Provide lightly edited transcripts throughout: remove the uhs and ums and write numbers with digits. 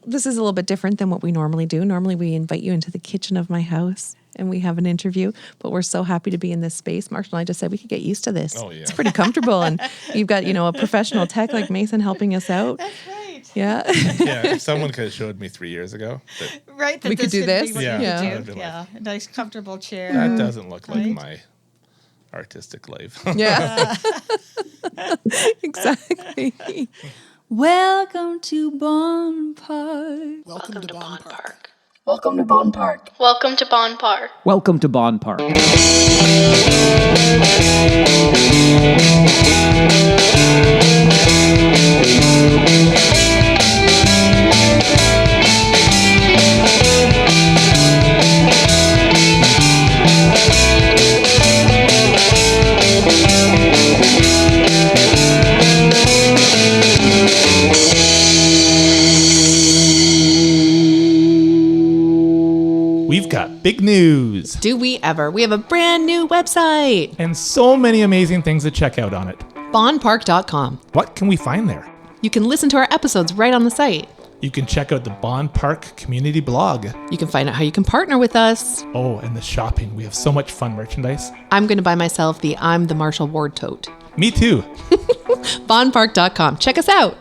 this is a little bit different than what we normally do. Normally we invite you into the kitchen of my house and we have an interview, but we're so happy to be in this space. Marshall and I just said we could get used to this. Oh, yeah. It's pretty comfortable. And you've got, a professional tech like Mason helping us out. That's right. Yeah. Yeah, if someone could have showed me 3 years ago that Right. We could do this? Yeah. Yeah. I'd be like, Yeah. A nice comfortable chair. that doesn't look like Right. my artistic life. Yeah. Exactly. Welcome to Bon Park. Welcome to Bond Park. Welcome to Bond Park. Welcome to Bond Park. Welcome to Bond Park. We've got big news Do we ever? We have a brand new website, and so many amazing things to check out on it. bondpark.com. What can we find there? You can listen to our episodes right on the site. You can check out the Bond Park community blog. You can find out how you can partner with us. Oh, and the shopping. We have so much fun merchandise. I'm going to buy myself the I'm the Marshall Ward tote. Me too. bondpark.com. Check us out.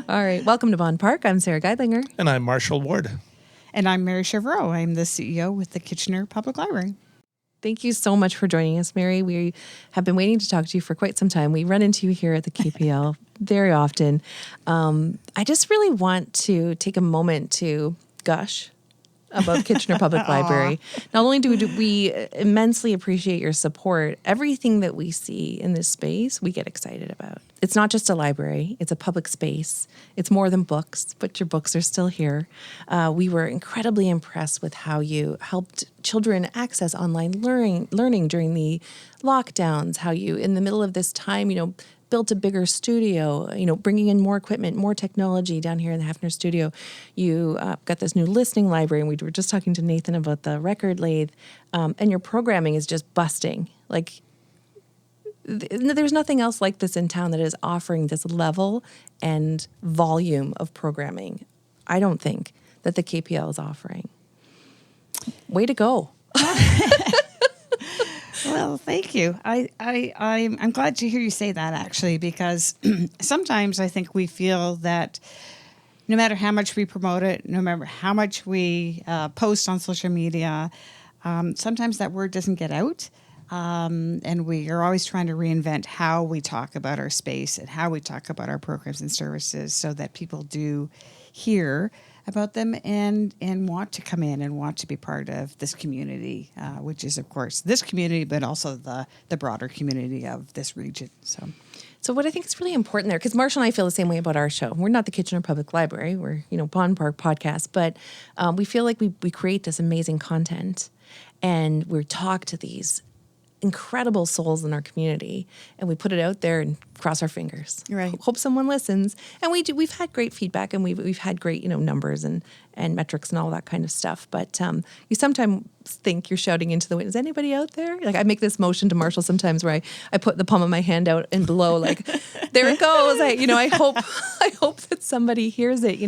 All right. Welcome to Bond Park. I'm Sarah Geidlinger. And I'm Marshall Ward. And I'm Mary Chevreau. I'm the CEO with the Kitchener Public Library. Thank you so much for joining us, Mary. We have been waiting to talk to you for quite some time. We run into you here at the KPL very often. I just really want to take a moment to gush about Kitchener Public Library. Not only do we immensely appreciate your support, everything that we see in this space, we get excited about. It's not just a library, it's a public space. It's more than books, but your books are still here. We were incredibly impressed with how you helped children access online learning during the lockdowns, how you, in the middle of this time, built a bigger studio, bringing in more equipment, more technology down here in the Heffner Studio. You got this new listening library, and we were just talking to Nathan about the record lathe, and your programming is just busting. Like, there's nothing else like this in town that is offering this level and volume of programming. I don't think that the KPL is offering. Way to go. Well, thank you. I'm glad to hear you say that, actually, because sometimes I think we feel that no matter how much we promote it, no matter how much we post on social media, sometimes that word doesn't get out. And we are always trying to reinvent how we talk about our space and how we talk about our programs and services so that people do hear about them and want to come in and want to be part of this community, which is, of course, this community, but also the broader community of this region. So what I think is really important there, because Marshall and I feel the same way about our show. We're not the Kitchener Public Library. We're, Bond Park Podcast, but we feel like we create this amazing content and we talk to these incredible souls in our community, and we put it out there and cross our fingers. Right. Hope someone listens. And we've had great feedback, and we've had great numbers and metrics and all that kind of stuff. But you sometimes think you're shouting into the wind. Is anybody out there? Like, I make this motion to Marshall sometimes where I put the palm of my hand out and below, like, there it goes. I hope that somebody hears it.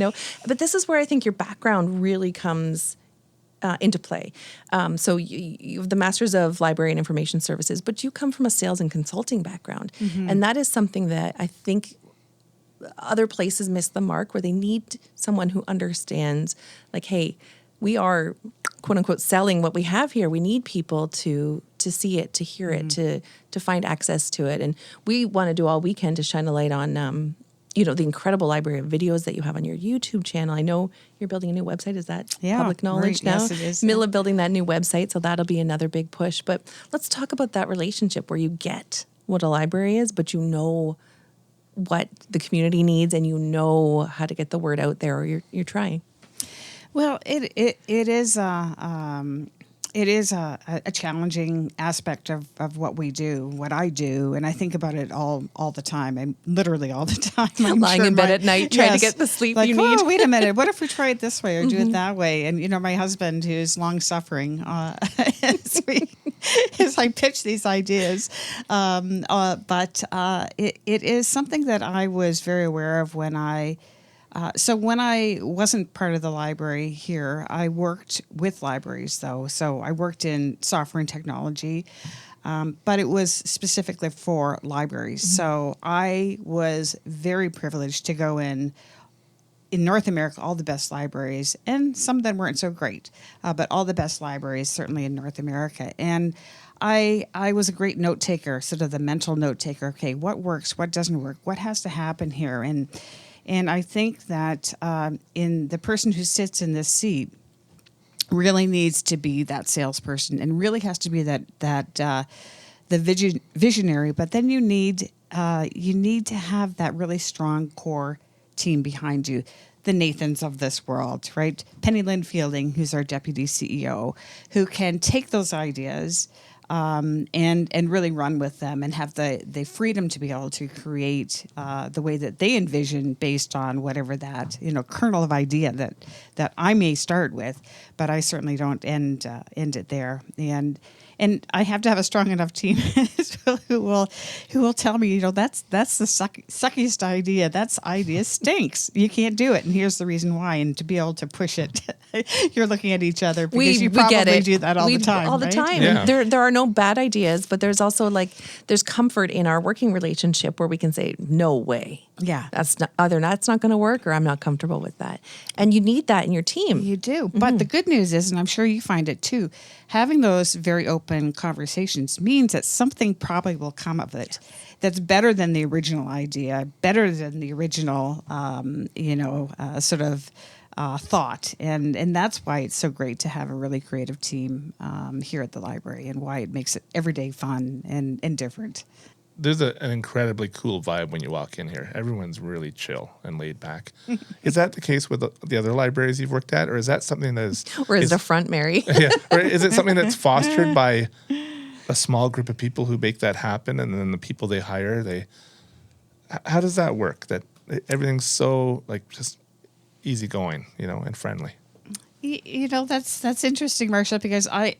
But this is where I think your background really comes into play. So you have the Masters of Library and Information Services, but you come from a sales and consulting background. Mm-hmm. And that is something that I think other places miss the mark, where they need someone who understands, like, hey, we are, quote unquote, selling what we have here. We need people to see it, to hear it, to find access to it. And we want to do all we can to shine a light on the incredible library of videos that you have on your YouTube channel. I know you're building a new website. Is that public knowledge now? Yes, it is. Middle of building that new website, so that'll be another big push. But let's talk about that relationship where you get what a library is, but you know what the community needs and you know how to get the word out there, or you're trying. Well, it is a challenging aspect of what we do, what I do, and I think about it all the time. I'm literally all the time. I'm lying in bed at night trying to get the sleep you need. Oh, wait a minute. What if we try it this way or do it that way? And my husband, who's long suffering, as I pitch these ideas, but it is something that I was very aware of when I So when I wasn't part of the library here, I worked with libraries, though. So I worked in software and technology, but it was specifically for libraries. So I was very privileged to go in North America, all the best libraries, and some of them weren't so great, but all the best libraries, certainly in North America. And I was a great note taker, sort of the mental note taker. Okay, what works, what doesn't work, what has to happen here, and I think that in the person who sits in this seat really needs to be that salesperson, and really has to be the visionary. But then you need to have that really strong core team behind you, the Nathans of this world, right? Penny Lynn Fielding, who's our deputy CEO, who can take those ideas and really run with them and have the freedom to be able to create the way that they envision based on whatever that kernel of idea that I may start with, but I certainly don't end it there. And I have to have a strong enough team who will tell me, that's the suckiest idea. That idea stinks. You can't do it, and here's the reason why. And to be able to push it, you're looking at each other because you probably get it. do that all the time. All the right? time. Yeah. There are no bad ideas, but there's also there's comfort in our working relationship where we can say, no way. Yeah. That's not going to work, or I'm not comfortable with that. And you need that in your team. You do. But the good news is, and I'm sure you find it too, having those very open conversations means that something probably will come of it that's better than the original idea, better than the original, thought. And that's why it's so great to have a really creative team here at the library, and why it makes it every day fun and different. There's an incredibly cool vibe when you walk in here. Everyone's really chill and laid back. Is that the case with the other libraries you've worked at, or is that something that is... Or is the front, Mary? Yeah, or is it something that's fostered by a small group of people who make that happen, and then the people they hire, how does that work? That everything's so just easygoing, and friendly. That's interesting, Marshall, because I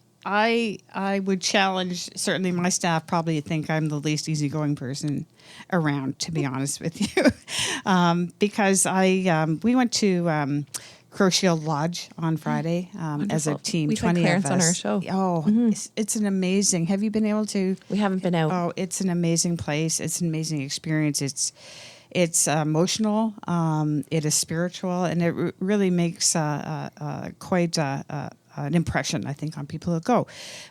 would challenge certainly my staff probably think I'm the least easygoing person around, to be honest with you, because we went to Crow Shield Lodge on Friday as a team. We've had 20 Clarence of us on our show. Oh, it's an amazing. Have you been able to? We haven't been out. Oh, it's an amazing place. It's an amazing experience. It's emotional. It is spiritual, and it really makes quite an impression, I think, on people who go.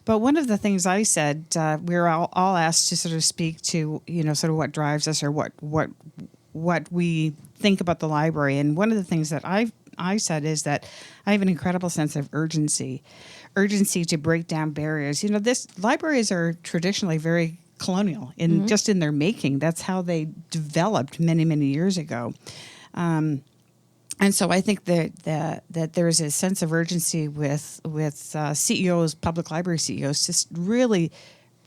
But one of the things I said, we were all asked to sort of speak to, sort of what drives us, or what we think about the library. And one of the things that I said is that I have an incredible sense of urgency to break down barriers. Libraries are traditionally very colonial just in their making. That's how they developed many, many years ago. And so I think that there is a sense of urgency with CEOs, public library CEOs, to really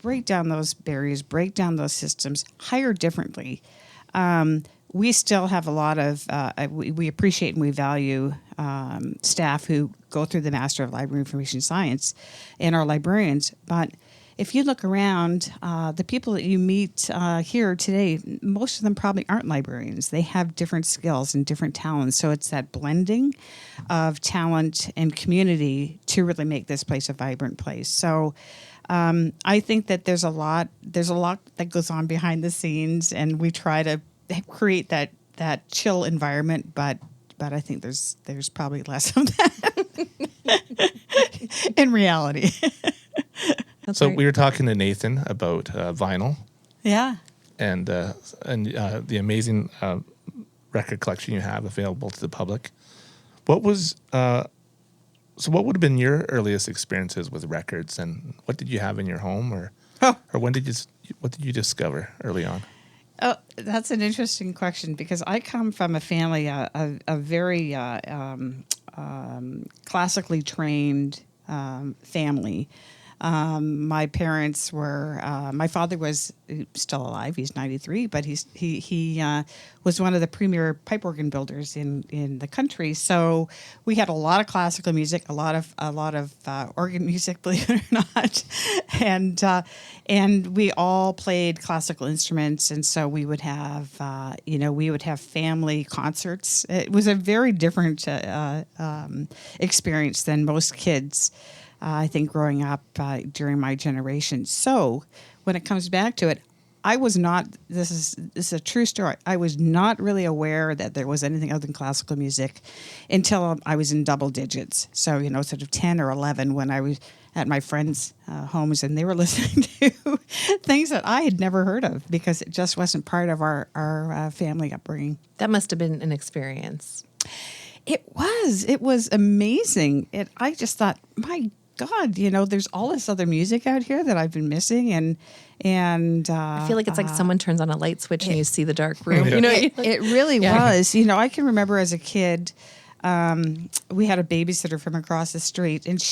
break down those barriers, break down those systems, hire differently. We still have a lot of, we appreciate and we value staff who go through the Master of Library Information Science and our librarians. But if you look around, the people that you meet here today, most of them probably aren't librarians. They have different skills and different talents. So it's that blending of talent and community to really make this place a vibrant place. So I think that there's a lot that goes on behind the scenes, and we try to create that chill environment, but I think there's probably less of that in reality. So we were talking to Nathan about vinyl. Yeah. And the amazing record collection you have available to the public. What would have been your earliest experiences with records, and what did you have in your home, or what did you discover early on? Oh, that's an interesting question, because I come from a family, a very classically trained family. My parents were. My father was still alive. He's 93, but he was one of the premier pipe organ builders in the country. So we had a lot of classical music, a lot of organ music, believe it or not, and we all played classical instruments. And so we would have family concerts. It was a very different experience than most kids. I think growing up during my generation. So when it comes back to it, I was not, this is a true story. I was not really aware that there was anything other than classical music until I was in double digits. So, sort of 10 or 11 when I was at my friends' homes and they were listening to things that I had never heard of because it just wasn't part of our family upbringing. That must have been an experience. It was amazing. I just thought, my God, there's all this other music out here that I've been missing, and I feel like it's like someone turns on a light switch and you see the dark room. Yeah. It really was. I can remember as a kid, we had a babysitter from across the street, and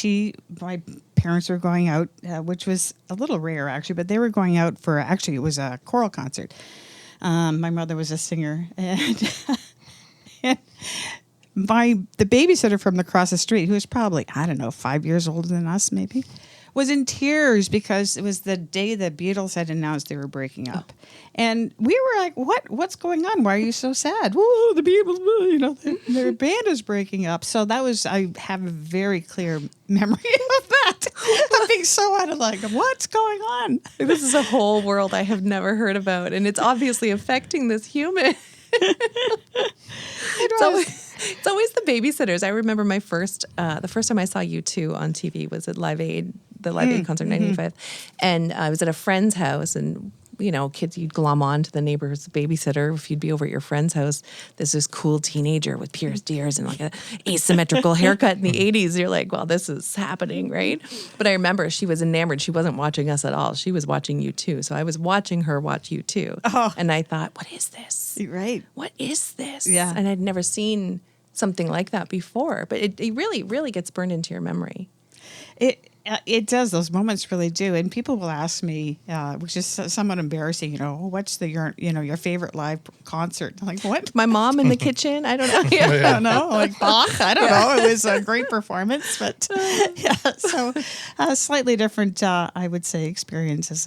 my parents were going out, which was a little rare actually, but they were going out for it was a choral concert. My mother was a singer, and the babysitter from across the street, who was probably, 5 years older than us maybe, was in tears because it was the day the Beatles had announced they were breaking up. And we were like, what's going on? Why are you so sad? Whoa, the Beatles, their band is breaking up. So I have a very clear memory of that. Of being so out of what's going on? This is a whole world I have never heard about, and it's obviously affecting this human. It's always the babysitters. I remember the first time I saw U2 on TV was at Live Aid, the Live Aid concert in 1995. And I was at a friend's house, and kids, you'd glom on to the neighbor's babysitter if you'd be over at your friend's house. There's this cool teenager with pierced ears and like a asymmetrical haircut in the 80s. You're like, well, this is happening, right? But I remember she was enamored. She wasn't watching us at all. She was watching U2. So I was watching her watch U2. Oh. And I thought, what is this? Right. What is this? Yeah. And I'd never seen something like that before. But it really, really gets burned into your memory. It does. Those moments really do. And people will ask me, which is somewhat embarrassing, what's your favorite live concert? I'm like, what? My mom in the kitchen? I don't know. I don't know. Like Bach? I don't know. It was a great performance, but yeah. So slightly different, I would say, experience as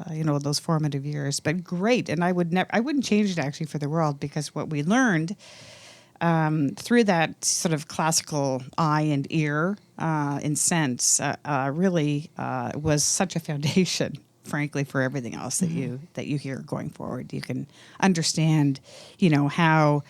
those formative years. But great. And I wouldn't change it actually for the world, because what we learned through that sort of classical eye and ear and sense really was such a foundation, frankly, for everything else that you hear going forward. You can understand, how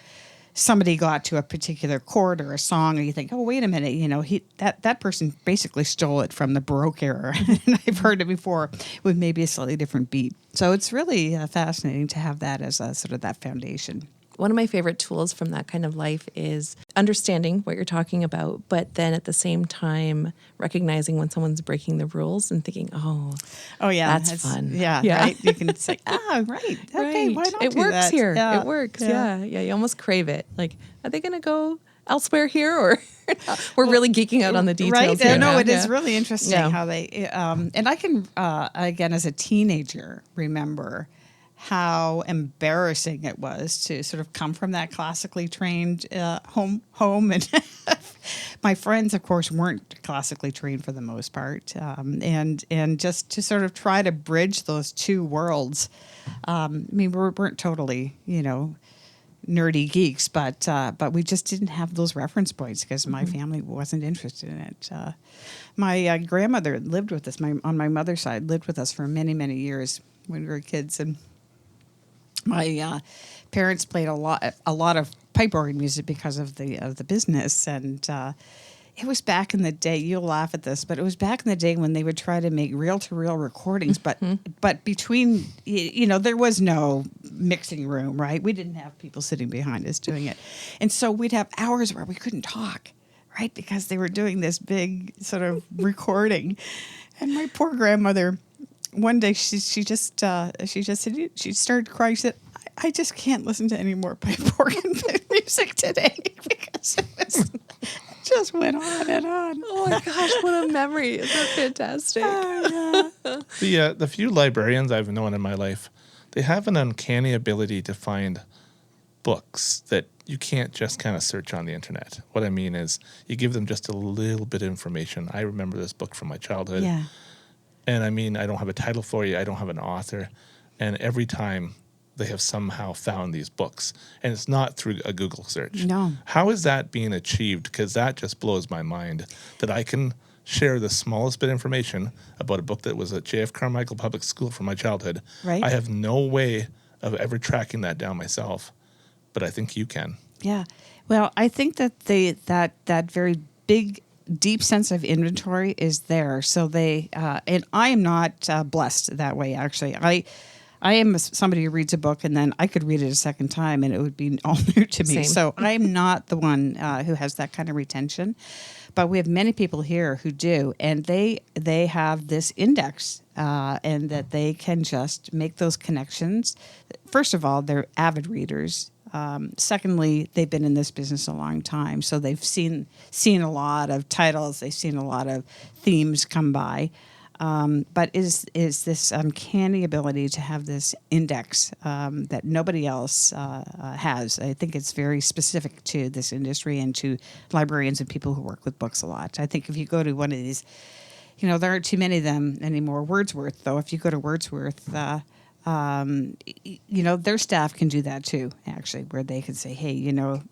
somebody got to a particular chord or a song, or you think, oh, wait a minute, that person basically stole it from the Baroque era. And I've heard it before with maybe a slightly different beat. So it's really fascinating to have that as a sort of that foundation. One of my favorite tools from that kind of life is understanding what you're talking about, but then at the same time recognizing when someone's breaking the rules and thinking, oh yeah, that's fun. Yeah, right. You can say, right. Okay, why not it do works that? here. Yeah. It works. Yeah. You almost crave it. Like, are they going to go elsewhere here, or we're really geeking out on the details? Right. Here. No, it is really interesting Yeah. how they. And I can again, as a teenager, remember how embarrassing it was to sort of come from that classically trained home and my friends, of course, weren't classically trained for the most part, and just to sort of try to bridge those two worlds. I mean, we weren't totally, nerdy geeks, but we just didn't have those reference points because my family wasn't interested in it. My grandmother lived with us. On my mother's side, lived with us for many, many years when we were kids, and my parents played a lot of pipe organ music because of the business, and it was back in the day. You'll laugh at this, but it was back in the day when they would try to make reel-to-reel recordings, but between there was no mixing room, right? We didn't have people sitting behind us doing it, and so we'd have hours where we couldn't talk, right, because they were doing this big sort of recording, and my poor grandmother. One day she started crying. She said, "I just can't listen to any more pipe organ music today because it just went on and on. Oh my gosh, what a memory. Isn't that fantastic? The few librarians I've known in my life, they have an uncanny ability to find books that you can't just kind of search on the internet. What I mean is you give them just a little bit of information. I remember this book from my childhood. Yeah. And I mean, I don't have a title for you. I don't have an author. And every time they have somehow found these books. And it's not through a Google search. No. How is that being achieved? Because that just blows my mind that I can share the smallest bit of information about a book that was at J.F. Carmichael Public School from my childhood. Right. I have no way of ever tracking that down myself, but I think you can. Yeah. Well, I think that that very big, deep sense of inventory is there. So they, and I am not blessed that way, actually. I am somebody who reads a book and then I could read it a second time and it would be all new to me. Same. So I'm not the one who has that kind of retention. But we have many people here who do, and they have this index, and that they can just make those connections. First of all, they're avid readers. Secondly, they've been in this business a long time, so they've seen a lot of titles. They've seen a lot of themes come by. But is this uncanny ability to have this index that nobody else has. I think it's very specific to this industry and to librarians and people who work with books a lot. I think if you go to one of these, there aren't too many of them anymore. Wordsworth, though, if you go to Wordsworth, their staff can do that too, actually, where they can say, hey,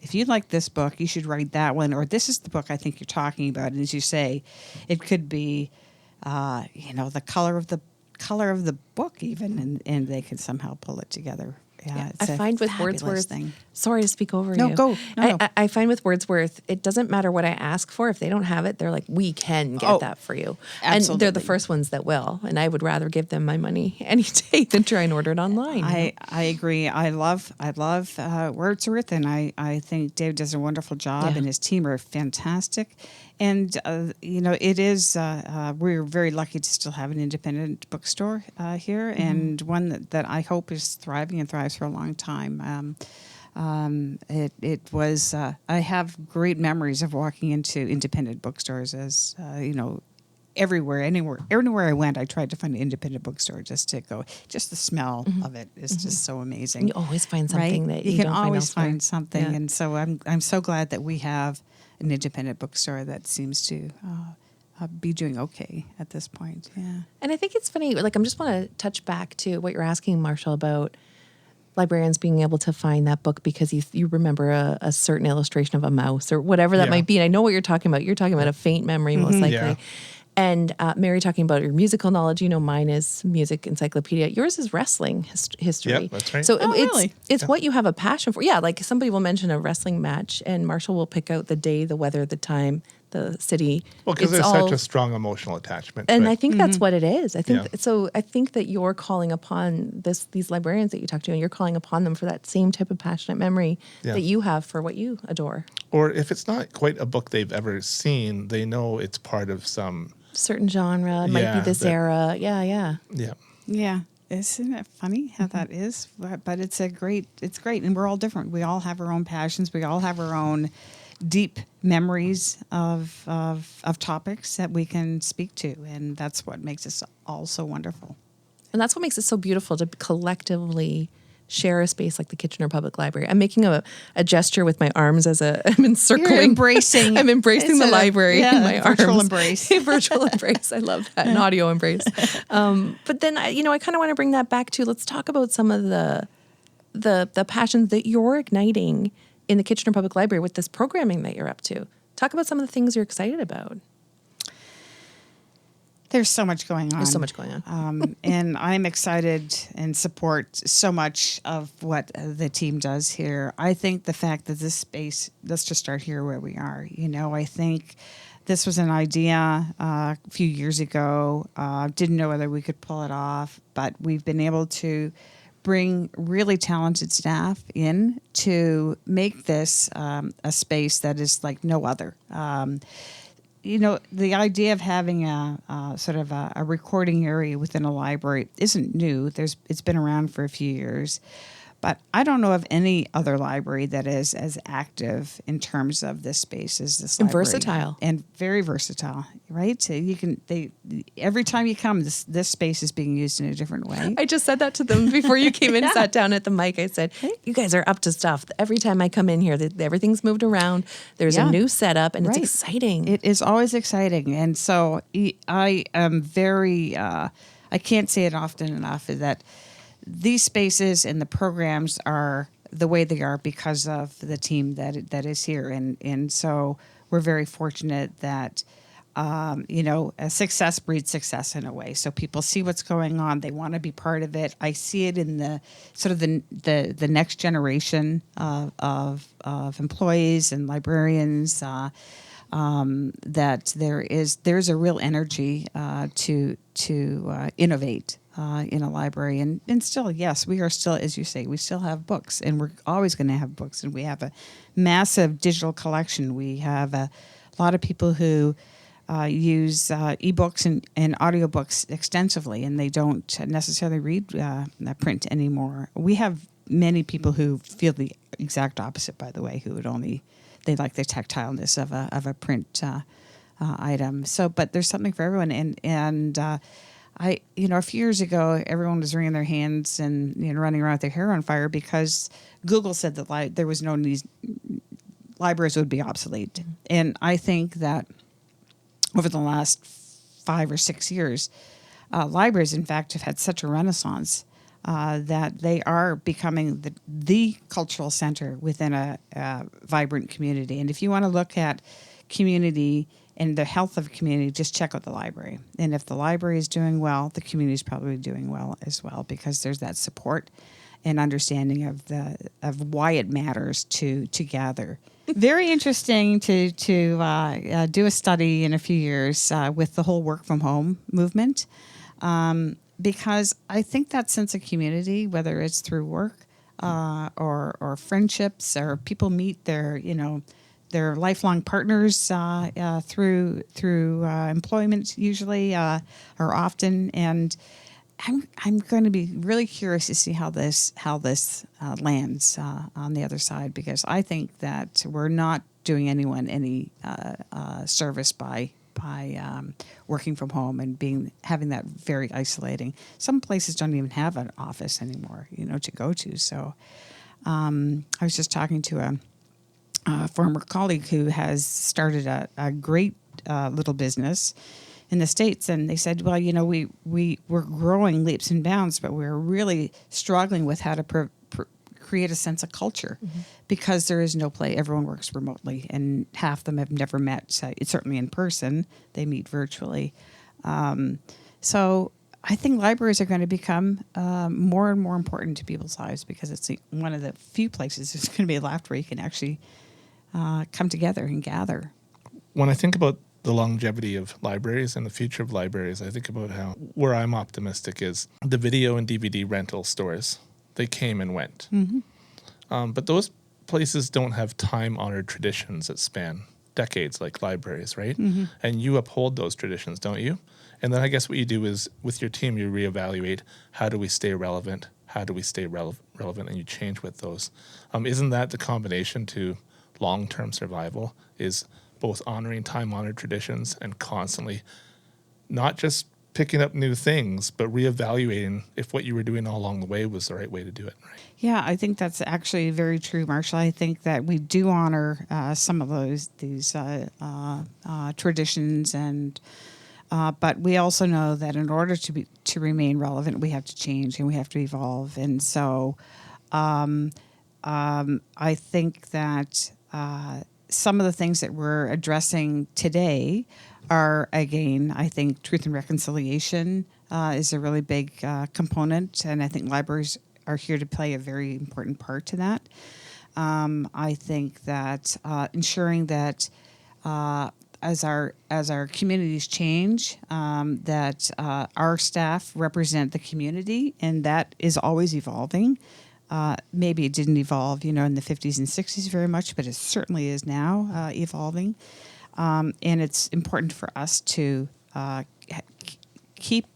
if you like this book, you should write that one, or this is the book I think you're talking about. And as you say, it could be the color of the book even, and they can somehow pull it together. Yeah, I find with Wordsworth, sorry to speak over No, you. go. No. I find with Wordsworth, it doesn't matter what I ask for. If they don't have it, they're like, we can get that for you. Absolutely. And they're the first ones that will. And I would rather give them my money any day than try and order it online. I agree. I love Wordsworth, and I think Dave does a wonderful job, and his team are fantastic. And, it is, we're very lucky to still have an independent bookstore here, and one that I hope is thriving and thrives for a long time. It was, I have great memories of walking into independent bookstores as, everywhere I went, I tried to find an independent bookstore just to go. Just the smell of it is just so amazing. You always find something right? that you can don't always find find something, Yeah. and so I'm so glad that we have an independent bookstore that seems to be doing okay at this point. Yeah, And I think it's funny, like, I just want to touch back to what you're asking, Marshall, about librarians being able to find that book because you remember a certain illustration of a mouse or whatever that might be. And I know what you're talking about. You're talking about a faint memory, most likely. Yeah. And Mary talking about your musical knowledge, mine is music encyclopedia. Yours is wrestling history. Yep, that's right. So really? it's what you have a passion for. Yeah, like somebody will mention a wrestling match and Marshall will pick out the day, the weather, the time, the city. Well, because It's there's all- such a strong emotional attachment. and to I it. think that's what it is. I think Yeah. so. I think that you're calling upon these librarians that you talk to, and you're calling upon them for that same type of passionate memory Yeah. that you have for what you adore. Or if it's not quite a book they've ever seen, they know it's part of some. Certain genre, it might be Yeah, this that- era. Yeah. Yeah. yeah. Isn't it funny how that is? But it's great, and we're all different. We all have our own passions. We all have our own deep memories of topics that we can speak to, and that's what makes us all so wonderful. And that's what makes it so beautiful to collectively share a space like the Kitchener Public Library. I'm making a gesture with my arms I'm encircling. You're embracing. I'm embracing the library in my virtual arms. embrace. Virtual embrace. I love that. An audio embrace. But then, I kind of want to bring that back to, let's talk about some of the passions that you're igniting in the Kitchener Public Library with this programming that you're up to. Talk about some of the things you're excited about. There's so much going on. There's so much going on. And I'm excited and support so much of what the team does here. I think the fact that this space, let's just start here where we are. I think this was an idea a few years ago. Didn't know whether we could pull it off, but we've been able to bring really talented staff in to make this a space that is like no other. The idea of having a sort of a recording area within a library isn't new. It's been around for a few years, But I don't know of any other library that is as active in terms of this space as this And library. versatile. And very versatile, right? So every time you come, this space is being used in a different way. I just said that to them before you came and sat down at the mic. I said, you guys are up to stuff. Every time I come in here, everything's moved around. There's a new setup, and it's exciting. It is always exciting. And so I am very, I can't say it often enough, is that these spaces and the programs are the way they are because of the team that is here. And so we're very fortunate that, a success breeds success in a way. So people see what's going on. They want to be part of it. I see it in the sort of the next generation of employees and librarians, that there's a real energy to innovate in a library, and still, yes, we are still, as you say, we still have books, and we're always going to have books, and we have a massive digital collection. We have a lot of people who use ebooks and audiobooks extensively, and they don't necessarily read print anymore. We have many people who feel the exact opposite, by the way, who they like the tactileness of a print item. So, but there's something for everyone, and a few years ago, everyone was wringing their hands and running around with their hair on fire because Google said that there was no need, libraries would be obsolete. And I think that over the last 5 or 6 years, libraries, in fact, have had such a renaissance that they are becoming the cultural center within a vibrant community. And if you want to look at community and the health of a community, just check out the library. And if the library is doing well, the community is probably doing well as well, because there's that support and understanding of why it matters to gather. Very interesting to do a study in a few years with the whole work from home movement, because I think that sense of community, whether it's through work or friendships, or people meet their lifelong partners through employment usually or often, and I'm going to be really curious to see how this lands on the other side, because I think that we're not doing anyone any service by working from home and having that very isolating. Some places don't even have an office anymore, to go to. So I was just talking to a former colleague who has started a great little business in the States, and they said, well, we're growing leaps and bounds, but we're really struggling with how to create a sense of culture, because there is no play. Everyone works remotely, and half them have never met. Certainly in person, they meet virtually. So I think libraries are going to become more and more important to people's lives, because it's one of the few places there's going to be left where you can actually come together and gather. When I think about the longevity of libraries and the future of libraries, I think about where I'm optimistic is the video and DVD rental stores. They came and went. But those places don't have time-honored traditions that span decades like libraries, right? And you uphold those traditions, don't you? And then I guess what you do is, with your team, you reevaluate, how do we stay relevant? How do we stay relevant? And you change with those. Isn't that the combination to long-term survival, is both honoring time-honored traditions and constantly not just picking up new things, but reevaluating if what you were doing all along the way was the right way to do it. Right? Yeah, I think that's actually very true, Marshall. I think that we do honor some of these traditions, and but we also know that in order to remain relevant, we have to change and we have to evolve. And so I think that some of the things that we're addressing today are, again, I think truth and reconciliation is a really big component, and I think libraries are here to play a very important part to that. I think that ensuring that as our communities change, that our staff represent the community, and that is always evolving. Maybe it didn't evolve, in the 50s and 60s very much, but it certainly is now evolving. And it's important for us to keep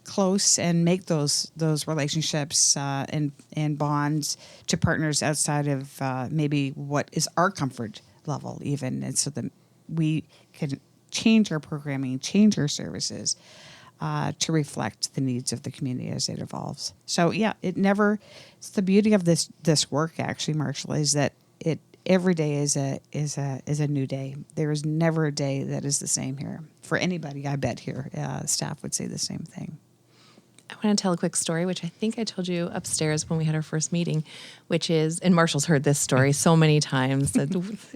close and make those relationships and bonds to partners outside of maybe what is our comfort level even, and so that we can change our programming, change our services to reflect the needs of the community as it evolves. So yeah, it's the beauty of this work actually, Marshall, is that every day is a new day. There is never a day that is the same here for anybody. I bet here staff would say the same thing. I want to tell a quick story, which I think I told you upstairs when we had our first meeting, which is, and Marshall's heard this story so many times.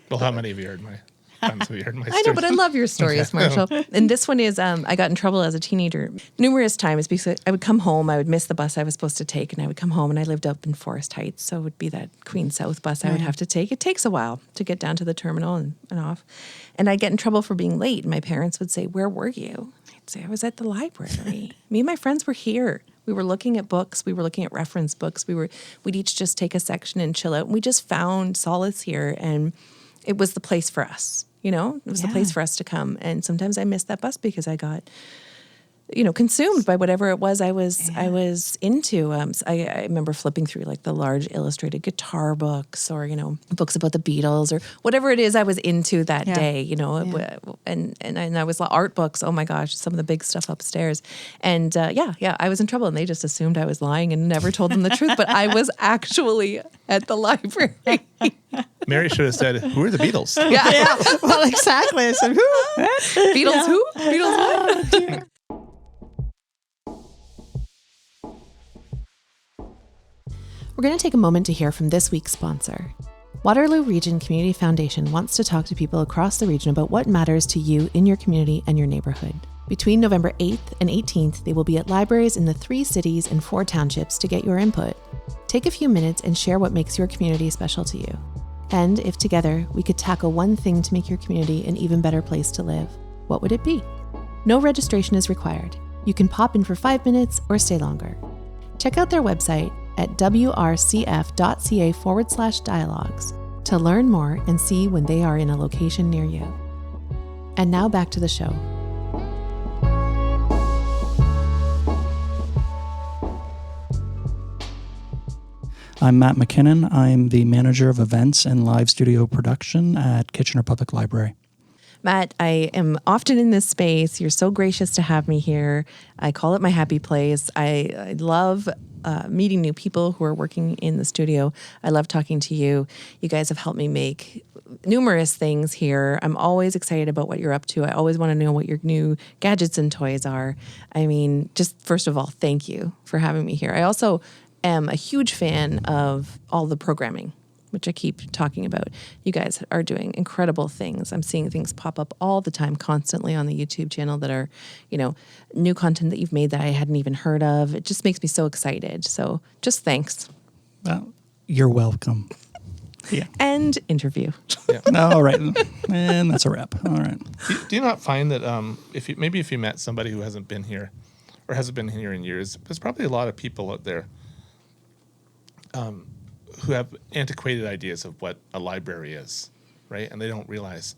Well, how many of you heard my? Times have you heard my I know, but I love your stories, Marshall. And this one is, I got in trouble as a teenager numerous times because I would come home, I would miss the bus I was supposed to take, and I would come home, and I lived up in Forest Heights, so it would be that Queen South bus I would have to take. It takes a while to get down to the terminal and off. And I'd get in trouble for being late, and my parents would say, "Where were you?" I'd say, "I was at the library." Me and my friends were here. We were looking at books. We were looking at reference books. We'd each just take a section and chill out. And we just found solace here, and it was the place for us. It was the place for us to come. And sometimes I missed that bus because I got, consumed by whatever it was I was into. I remember flipping through like the large illustrated guitar books or, books about the Beatles or whatever it is I was into that day, and I was art books. Oh my gosh, some of the big stuff upstairs. And I was in trouble, and they just assumed I was lying and never told them the truth. But I was actually at the library. Mary should have said, "Who are the Beatles?" Yeah. Well, exactly. I said, "Who? Beatles? Who? Beatles? What?" We're going to take a moment to hear from this week's sponsor. Waterloo Region Community Foundation wants to talk to people across the region about what matters to you in your community and your neighborhood. Between November 8th and 18th, they will be at libraries in the 3 cities and 4 townships to get your input. Take a few minutes and share what makes your community special to you. And if together we could tackle one thing to make your community an even better place to live, what would it be? No registration is required. You can pop in for 5 minutes or stay longer. Check out their website at wrcf.ca/dialogues to learn more and see when they are in a location near you. And now back to the show. I'm Matt MacKinnon. I'm the manager of events and live studio production at Kitchener Public Library. Matt, I am often in this space. You're so gracious to have me here. I call it my happy place. I love meeting new people who are working in the studio. I love talking to you. You guys have helped me make numerous things here. I'm always excited about what you're up to. I always want to know what your new gadgets and toys are. I mean, just first of all, thank you for having me here. I also am a huge fan of all the programming, which I keep talking about. You guys are doing incredible things. I'm seeing things pop up all the time, constantly on the YouTube channel that are, new content that you've made that I hadn't even heard of. It just makes me so excited. So just thanks. Well, you're welcome. Yeah. And interview. Yeah. All right. And that's a wrap. All right. Do you not find that if you met somebody who hasn't been here or hasn't been here in years, there's probably a lot of people out there who have antiquated ideas of what a library is, right? And they don't realize,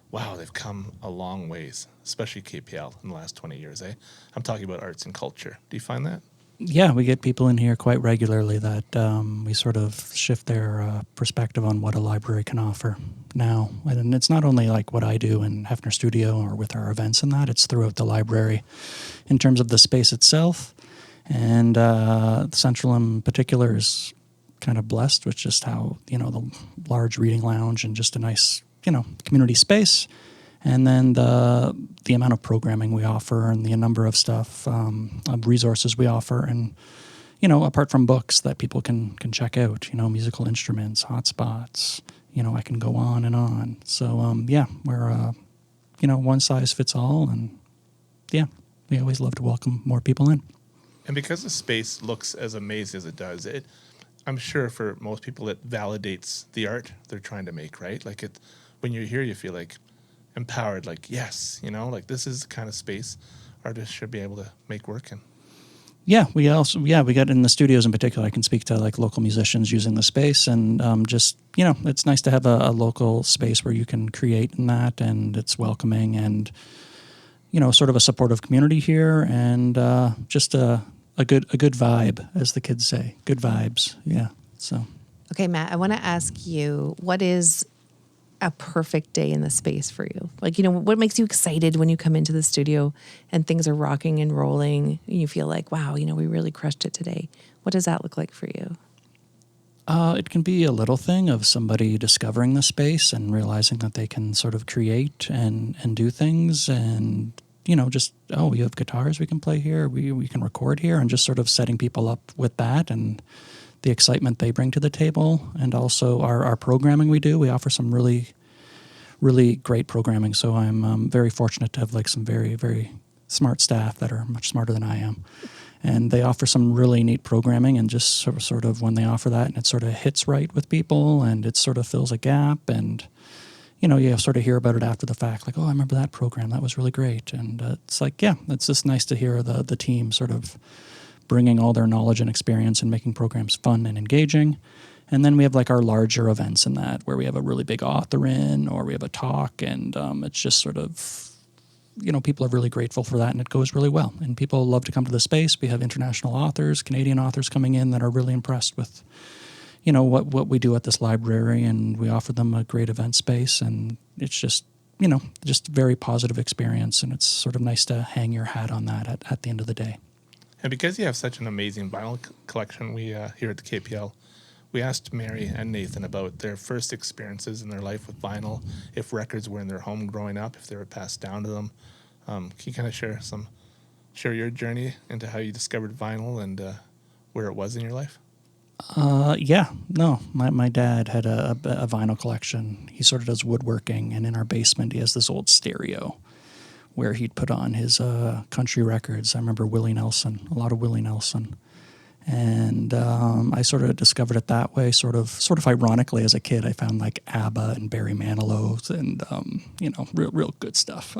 wow, they've come a long ways, especially KPL in the last 20 years, eh? I'm talking about arts and culture. Do you find that? Yeah, we get people in here quite regularly that we sort of shift their perspective on what a library can offer now. And it's not only like what I do in Heffner Studio or with our events and that, it's throughout the library in terms of the space itself. And Central in particular is kind of blessed with just how, the large reading lounge and just a nice, community space. And then the amount of programming we offer and the number of stuff, of resources we offer. And, apart from books that people can check out, musical instruments, hotspots, I can go on and on. So, we're, one size fits all. And yeah, we always love to welcome more people in. And because the space looks as amazing as it does, I'm sure for most people it validates the art they're trying to make, right? Like when you're here, you feel like empowered, like, yes, like this is the kind of space artists should be able to make work in. Yeah, we got in the studios in particular. I can speak to like local musicians using the space, and it's nice to have a local space where you can create in that, and it's welcoming, and sort of a supportive community here, and just a good vibe, as the kids say. Good vibes, yeah. So, Okay, Matt, I want to ask you, what is a perfect day in the space for you? Like, what makes you excited when you come into the studio and things are rocking and rolling and you feel like, wow, we really crushed it today. What does that look like for you? It can be a little thing of somebody discovering the space and realizing that they can sort of create and do things, and just, we have guitars we can play here, we can record here, and just sort of setting people up with that and the excitement they bring to the table. And also our programming we offer some really, really great programming. So I'm very fortunate to have like some very, very smart staff that are much smarter than I am. And they offer some really neat programming, and just sort of when they offer that and it sort of hits right with people and it sort of fills a gap, and you sort of hear about it after the fact, like, oh, I remember that program, that was really great. And it's like, yeah, it's just nice to hear the team sort of bringing all their knowledge and experience and making programs fun and engaging. And then we have like our larger events in that, where we have a really big author in, or we have a talk, and it's just sort of, people are really grateful for that, and it goes really well. And people love to come to the space. We have international authors, Canadian authors coming in that are really impressed with, what we do at this library, and we offer them a great event space, and it's just, just a very positive experience, and it's sort of nice to hang your hat on that at the end of the day. And because you have such an amazing vinyl collection, we here at the KPL, we asked Mary and Nathan about their first experiences in their life with vinyl, if records were in their home growing up, if they were passed down to them. Can you kind of share your journey into how you discovered vinyl and where it was in your life? My dad had a vinyl collection. He sort of does woodworking, and in our basement he has this old stereo where he'd put on his country records. I remember a lot of Willie Nelson. And I sort of discovered it that way, sort of ironically. As a kid, I found like ABBA and Barry Manilow and, real good stuff.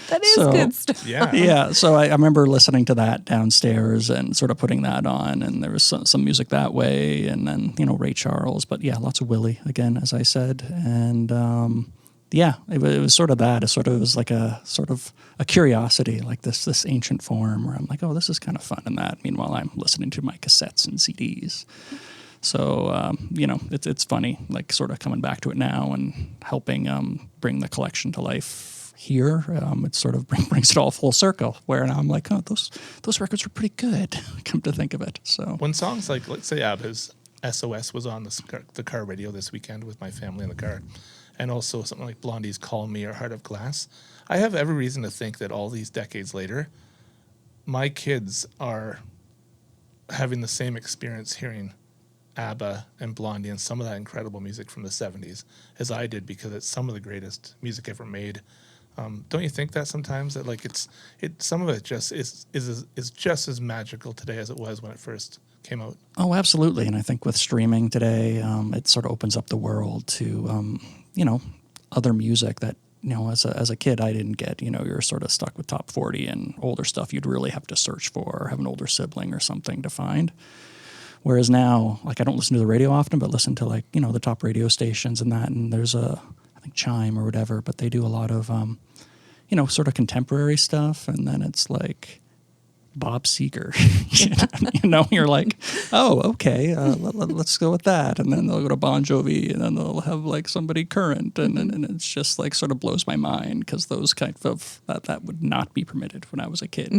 That is good stuff. Yeah. Yeah, so I remember listening to that downstairs and sort of putting that on, and there was some music that way, and then, Ray Charles. But yeah, lots of Willie, again, as I said. And it was sort of that. It was like a sort of a curiosity, like this ancient form where I'm like, oh, this is kind of fun, and that. Meanwhile, I'm listening to my cassettes and CDs. So, it's funny, like sort of coming back to it now and helping bring the collection to life here. It sort of brings it all full circle, where now I'm like, oh, those records were pretty good, come to think of it. So when songs like, let's say ABBA's SOS was on the car radio this weekend with my family in the car, and also something like Blondie's Call Me or Heart of Glass, I have every reason to think that all these decades later, my kids are having the same experience hearing ABBA and Blondie and some of that incredible music from the 70s as I did, because it's some of the greatest music ever made. Don't you think that sometimes, that like some of it just is just as magical today as it was when it first came out? Oh, absolutely. And I think with streaming today, it sort of opens up the world to other music that, as a kid I didn't get. You're sort of stuck with top 40 and older stuff you'd really have to search for, or have an older sibling or something to find. Whereas now, like, I don't listen to the radio often, but listen to like, the top radio stations and that, and there's I think Chime or whatever, but they do a lot of sort of contemporary stuff, and then it's like Bob Seger. You're like, oh, okay, let's go with that. And then they'll go to Bon Jovi, and then they'll have like somebody current, and it's just like sort of blows my mind, because those kind of that would not be permitted when I was a kid.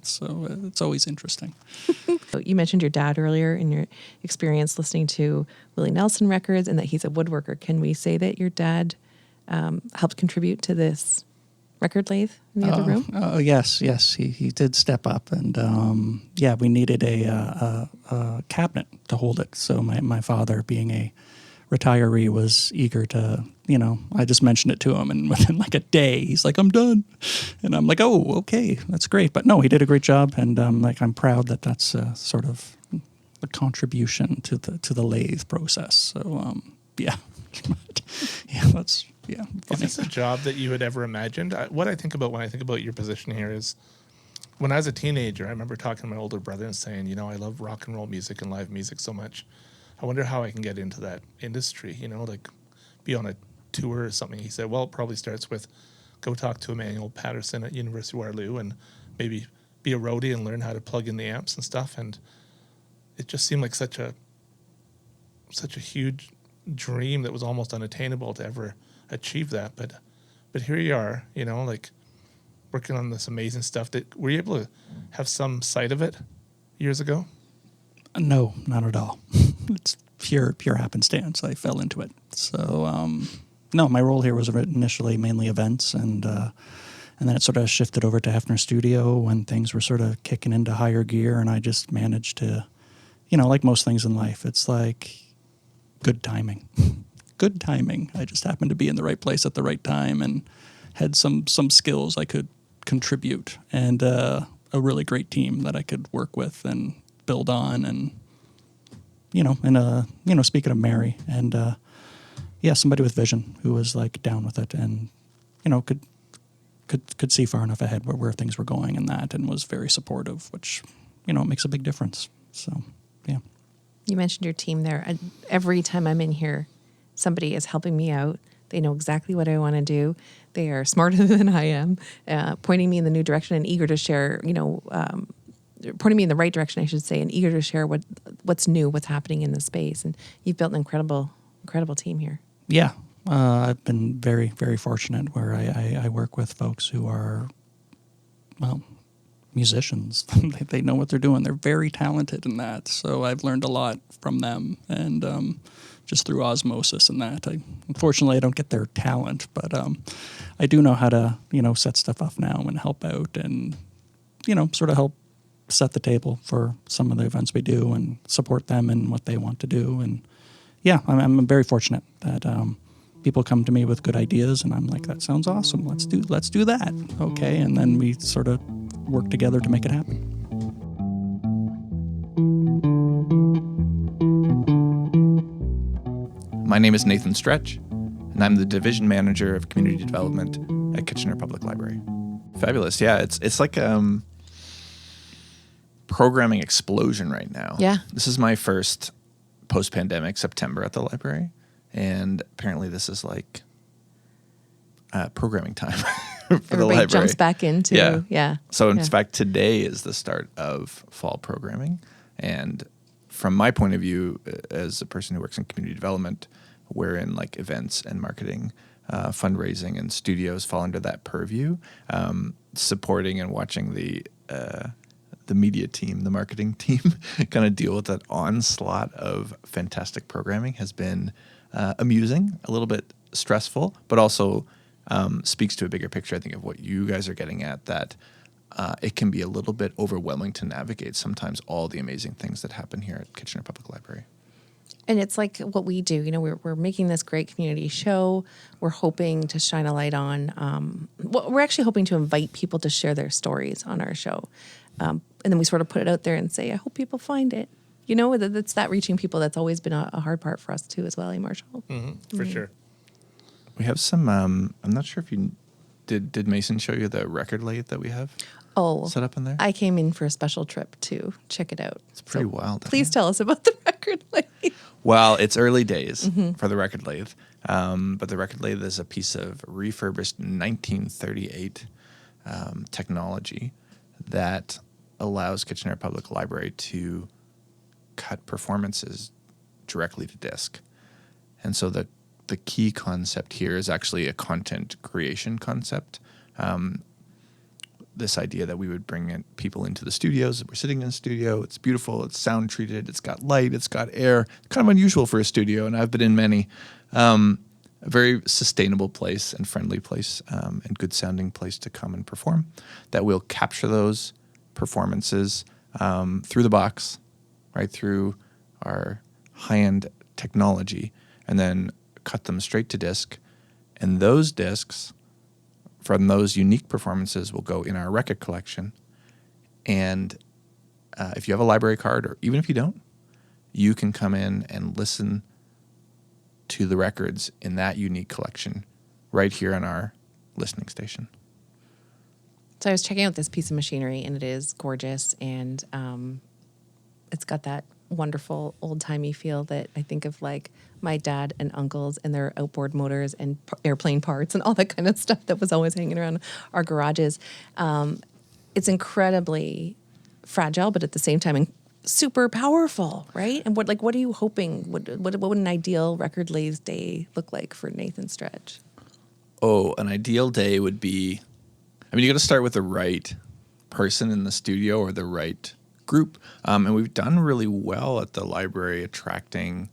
So it's always interesting. You mentioned your dad earlier in your experience listening to Willie Nelson records, and that he's a woodworker. Can we say that your dad helped contribute to this record lathe in the other room? Yes, he did step up, and we needed a cabinet to hold it. So my father, being a retiree, was eager to, I just mentioned it to him, and within like a day, he's like, I'm done. And I'm like, oh, okay, that's great. But no, he did a great job, and I'm proud that that's sort of a contribution to the lathe process. So that's. Yeah, funny. Is this a job that you had ever imagined? What I think about when I think about your position here is, when I was a teenager, I remember talking to my older brother and saying, I love rock and roll music and live music so much. I wonder how I can get into that industry, like be on a tour or something. He said, well, it probably starts with go talk to Emmanuel Patterson at University of Waterloo and maybe be a roadie and learn how to plug in the amps and stuff. And it just seemed like such a huge dream that was almost unattainable to ever achieve that. But here you are, like working on this amazing stuff. Were you able to have some sight of it years ago? No, not at all. It's pure happenstance. I fell into it. So, no, my role here was initially mainly events, and then it sort of shifted over to Heffner Studio when things were sort of kicking into higher gear, and I just managed to, like most things in life, it's like good timing. Good timing. I just happened to be in the right place at the right time and had some skills I could contribute, and a really great team that I could work with and build on, and speaking of Mary, and somebody with vision who was like down with it, and could see far enough ahead where things were going, and was very supportive, which makes a big difference. So yeah. You mentioned your team there. Every time I'm in here, somebody is helping me out. They know exactly what I want to do. They are smarter than I am, pointing me in the new direction and eager to share, pointing me in the right direction, I should say, and eager to share what's new, what's happening in the space. And you've built an incredible team here. Yeah. I've been very, very fortunate where I work with folks who are, musicians. They know what they're doing. They're very talented in that. So I've learned a lot from them, and just through osmosis and that. Unfortunately, I don't get their talent, but I do know how to, set stuff up now and help out and, sort of help set the table for some of the events we do and support them in what they want to do. And yeah, I'm very fortunate that people come to me with good ideas, and I'm like, that sounds awesome. Let's do that. Okay. And then we sort of work together to make it happen. My name is Nathan Stretch, and I'm the Division Manager of Community Development at Kitchener Public Library. Fabulous. Yeah, it's like programming explosion right now. Yeah. This is my first post-pandemic September at the library, and apparently this is like programming time for the library. Everybody jumps back into, yeah. So in fact, today is the start of fall programming, and from my point of view, as a person who works in community development, wherein like events and marketing, fundraising and studios fall under that purview, supporting and watching the media team, the marketing team, kind of deal with that onslaught of fantastic programming has been amusing, a little bit stressful, but also speaks to a bigger picture, I think, of what you guys are getting at, that it can be a little bit overwhelming to navigate sometimes all the amazing things that happen here at Kitchener Public Library. And it's like what we do. We're making this great community show. We're hoping to shine a light on. We're actually hoping to invite people to share their stories on our show, and then we sort of put it out there and say, I hope people find it. That's that reaching people. That's always been a hard part for us too, as well, Marshall. Mm-hmm, for sure. We have some. I'm not sure if you did. Mason show you the record lathe that we have? Set up in there? I came in for a special trip to check it out. It's pretty wild. Please tell us about the record lathe. Well, it's early days for the record lathe, but the record lathe is a piece of refurbished 1938 technology that allows Kitchener Public Library to cut performances directly to disc. And so the key concept here is actually a content creation concept. This idea that we would bring in people into the studios. We're sitting in a studio. It's beautiful. It's sound treated. It's got light. It's got air. Kind of unusual for a studio, and I've been in many. A very sustainable place and friendly place and good sounding place to come and perform. That will capture those performances through the box, right through our high-end technology, and then cut them straight to disc. And those discs from those unique performances will go in our record collection. And if you have a library card, or even if you don't, you can come in and listen to the records in that unique collection right here on our listening station. So I was checking out this piece of machinery, and it is gorgeous, and it's got that wonderful old-timey feel that I think of like my dad and uncles and their outboard motors and airplane parts and all that kind of stuff that was always hanging around our garages. It's incredibly fragile, but at the same time, super powerful, right? And what are you hoping? What would an ideal record Lays day look like for Nathan Stretch? Oh, an ideal day would be, I mean, you got to start with the right person in the studio or the right group. And we've done really well at the library attracting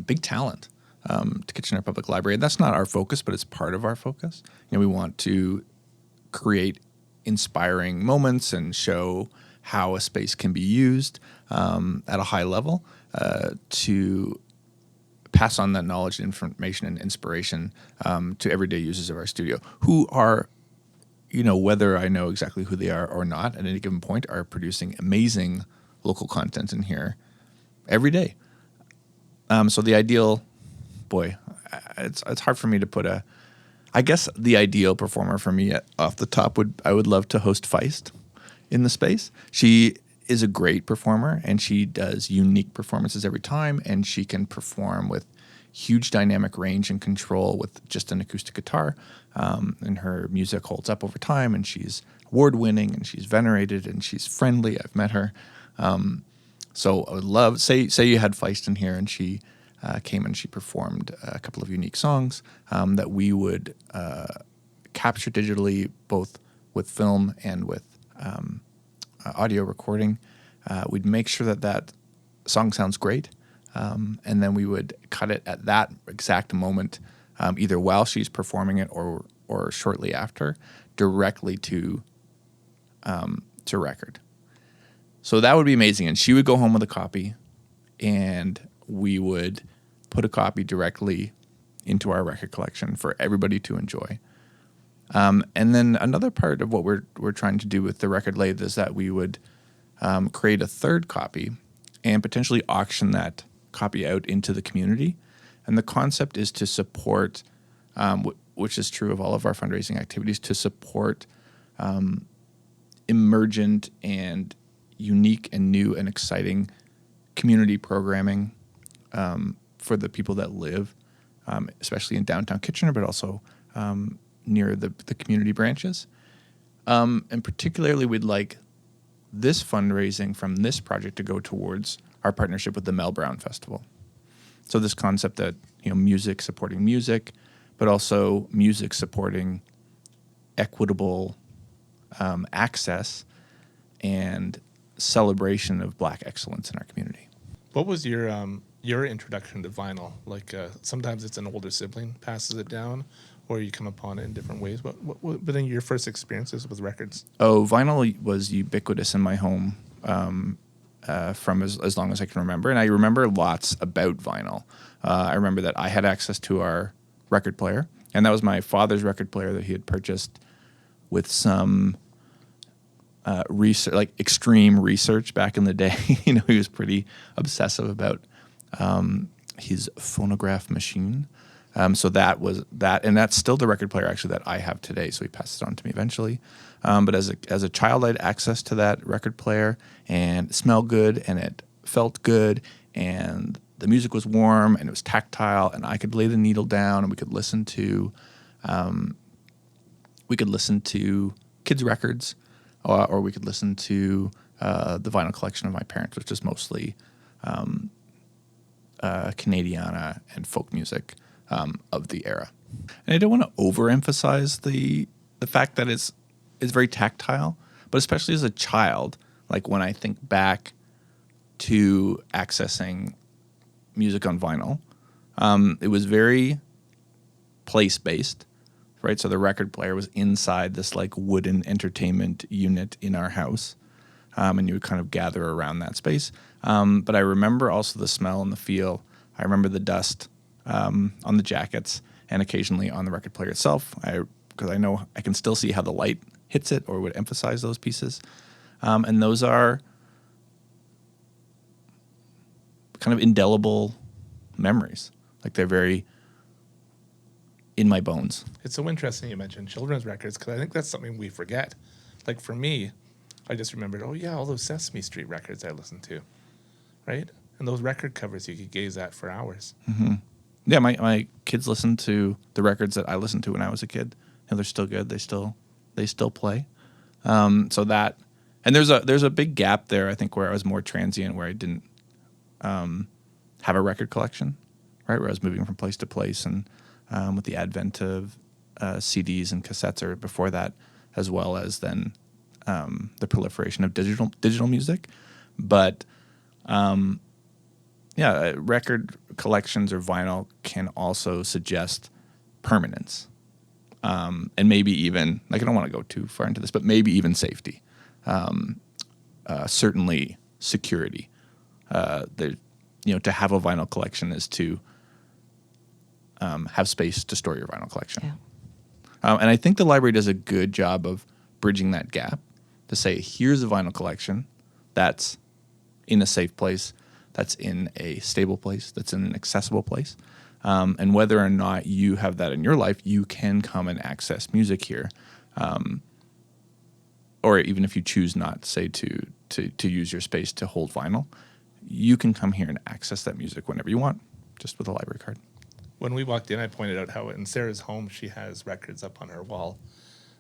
big talent to Kitchener Public Library. And that's not our focus, but it's part of our focus. You know, we want to create inspiring moments and show how a space can be used at a high level to pass on that knowledge, information, and inspiration to everyday users of our studio who are, you know, whether I know exactly who they are or not at any given point, are producing amazing local content in here every day. So the ideal, boy, it's hard for me to put I guess the ideal performer for me off the top I would love to host Feist in the space. She is a great performer and she does unique performances every time, and she can perform with huge dynamic range and control with just an acoustic guitar. And her music holds up over time, and she's award-winning and she's venerated and she's friendly. I've met her. So I would love, say you had Feist in here and she came and she performed a couple of unique songs that we would capture digitally, both with film and with audio recording. We'd make sure that song sounds great, and then we would cut it at that exact moment, either while she's performing it or shortly after, directly to record. So that would be amazing. And she would go home with a copy, and we would put a copy directly into our record collection for everybody to enjoy. And then another part of what we're trying to do with the record lathe is that we would create a third copy and potentially auction that copy out into the community. And the concept is to support, which is true of all of our fundraising activities, to support emergent and unique and new and exciting community programming for the people that live, especially in downtown Kitchener, but also near the community branches. And particularly, we'd like this fundraising from this project to go towards our partnership with the Mel Brown Festival. So this concept that, you know, music supporting music, but also music supporting equitable access and celebration of Black excellence in our community. What was your introduction to vinyl? Like sometimes it's an older sibling passes it down, or you come upon it in different ways. What been your first experiences with records? Oh, vinyl was ubiquitous in my home from as long as I can remember, and I remember lots about vinyl. I remember that I had access to our record player, and that was my father's record player that he had purchased with some research, like extreme research back in the day. You know, he was pretty obsessive about his phonograph machine. So that was that, and that's still the record player actually that I have today. So he passed it on to me eventually. But as a child, I had access to that record player, and it smelled good, and it felt good, and the music was warm, and it was tactile, and I could lay the needle down, and we could listen to kids' records, or we could listen to the vinyl collection of my parents, which is mostly Canadiana and folk music of the era. And I don't want to overemphasize the fact that it's very tactile, but especially as a child, like when I think back to accessing music on vinyl, it was very place-based, right? So the record player was inside this like wooden entertainment unit in our house, and you would kind of gather around that space. But I remember also the smell and the feel. I remember the dust on the jackets and occasionally on the record player itself, because I know I can still see how the light hits it or would emphasize those pieces. And those are kind of indelible memories. Like they're very in my bones. It's so interesting you mentioned children's records, because I think that's something we forget. Like for me, I just remembered, oh yeah, all those Sesame Street records I listened to. right? And those record covers you could gaze at for hours. Yeah, my kids listen to the records that I listened to when I was a kid, and they're still good. They still play. So that, and there's a big gap there, I think, where I was more transient, where I didn't have a record collection, right? Where I was moving from place to place, and with the advent of CDs and cassettes, or before that, as well as then the proliferation of digital music. But record collections or vinyl can also suggest permanence, and maybe even, like, I don't want to go too far into this, but maybe even safety, certainly security. To have a vinyl collection is to have space to store your vinyl collection. Yeah. And I think the library does a good job of bridging that gap to say, here's a vinyl collection that's in a safe place, that's in a stable place, that's in an accessible place. And whether or not you have that in your life, you can come and access music here. Or even if you choose not, say, to use your space to hold vinyl, you can come here and access that music whenever you want, just with a library card. When we walked in, I pointed out how in Sarah's home she has records up on her wall,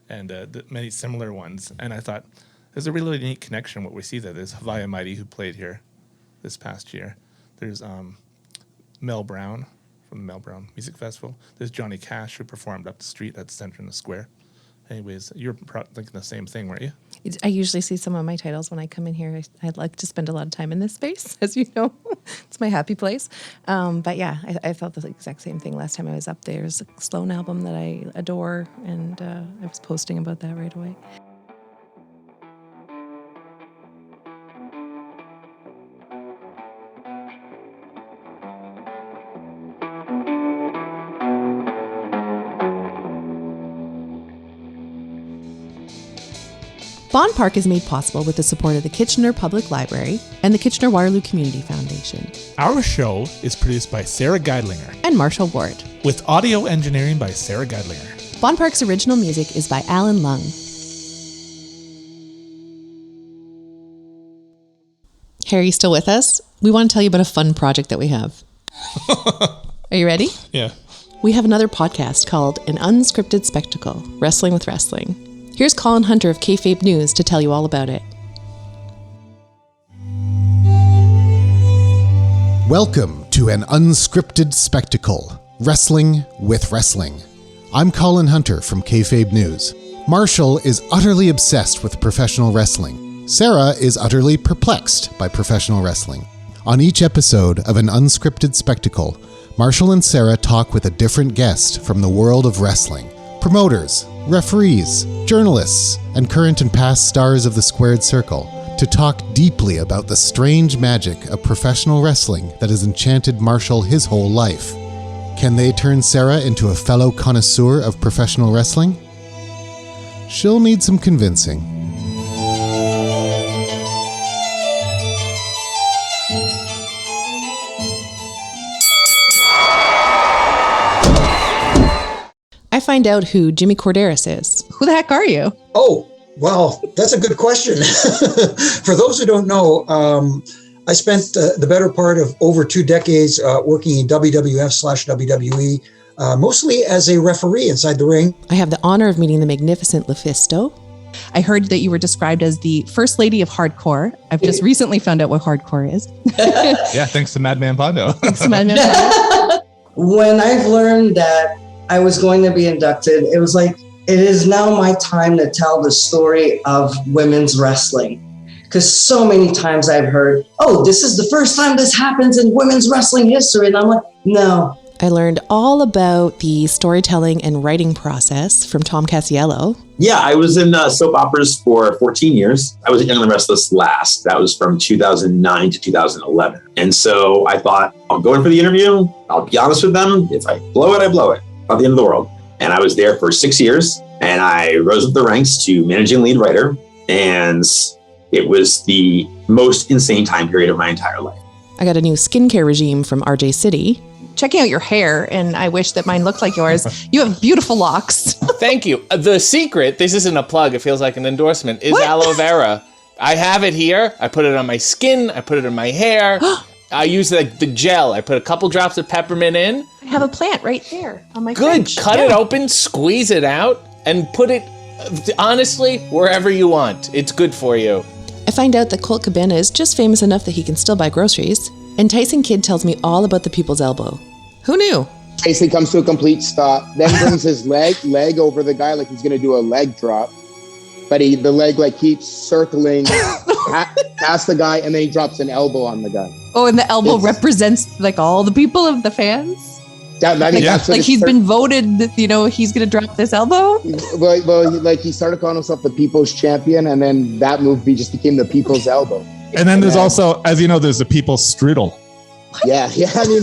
and many similar ones. And I thought, there's a really neat connection. What we see there, there's Havaya Mighty, who played here this past year. There's Mel Brown from the Mel Brown Music Festival. There's Johnny Cash, who performed up the street at the center in the square. Anyways, you're thinking the same thing, weren't you? I usually see some of my titles when I come in here. I'd like to spend a lot of time in this space, as you know. It's my happy place. But yeah, I felt the exact same thing last time I was up there. There's a Sloan album that I adore, and I was posting about that right away. Bond Park is made possible with the support of the Kitchener Public Library and the Kitchener-Waterloo Community Foundation. Our show is produced by Sarah Geidlinger, And Marshall Ward. with audio engineering by Sarah Geidlinger. Bond Park's original music is by Alan Lung. Harry, you still with us? We want to tell you about a fun project that we have. Are you ready? Yeah. We have another podcast called An Unscripted Spectacle, Wrestling with Wrestling. Here's Colin Hunter of Kayfabe News to tell you all about it. Welcome to An Unscripted Spectacle, Wrestling with Wrestling. I'm Colin Hunter from Kayfabe News. Marshall is utterly obsessed with professional wrestling. Sarah is utterly perplexed by professional wrestling. On each episode of An Unscripted Spectacle, Marshall and Sarah talk with a different guest from the world of wrestling. Promoters, referees, journalists, and current and past stars of the Squared Circle to talk deeply about the strange magic of professional wrestling that has enchanted Marshall his whole life. Can they turn Sarah into a fellow connoisseur of professional wrestling? She'll need some convincing. I find out who Jimmy Corderas is. Who the heck are you? Oh, well, that's a good question. For those who don't know, I spent the better part of over 2 decades working in WWF/WWE, mostly as a referee inside the ring. I have the honor of meeting the magnificent LuFisto. I heard that you were described as the first lady of hardcore. I've just recently found out what hardcore is. Yeah, thanks to Madman Pondo. When I've learned that I was going to be inducted, it was like, it is now my time to tell the story of women's wrestling. Because so many times I've heard, oh, this is the first time this happens in women's wrestling history. And I'm like, no. I learned all about the storytelling and writing process from Tom Casiello. Yeah, I was in soap operas for 14 years. I was at Young and the Restless last. That was from 2009 to 2011. And so I thought, I'll go in for the interview. I'll be honest with them. If I blow it, I blow it. Not the end of the world. And I was there for 6 years. And I rose up the ranks to managing lead writer. And it was the most insane time period of my entire life. I got a new skincare regime from RJ City. Checking out your hair, and I wish that mine looked like yours. You have beautiful locks. Thank you. The secret, this isn't a plug, it feels like an endorsement, is aloe vera. I have it here. I put it on my skin. I put it in my hair. I use like the gel. I put a couple drops of peppermint in. I have a plant right there on my Good. fridge. Cut it open, squeeze it out, and put it, honestly, wherever you want. It's good for you. I find out that Colt Cabana is just famous enough that he can still buy groceries. And Tyson Kidd tells me all about the People's Elbow. Who knew? Basically comes to a complete stop, then brings his leg over the guy like he's going to do a leg drop. But the leg like keeps circling past the guy, and then he drops an elbow on the guy. Oh, and the elbow represents like all the people of the fans? Like he's been voted, he's going to drop this elbow? Well, like he started calling himself the People's Champion, and then that move just became the People's Elbow. And then there's also, as you know, there's the People's Strudel. Yeah. I mean,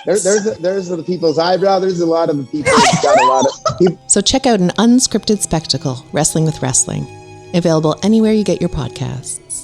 there's the People's Eyebrow. There's a lot of the people. Got a lot of people. So check out an unscripted spectacle, Wrestling with Wrestling. Available anywhere you get your podcasts.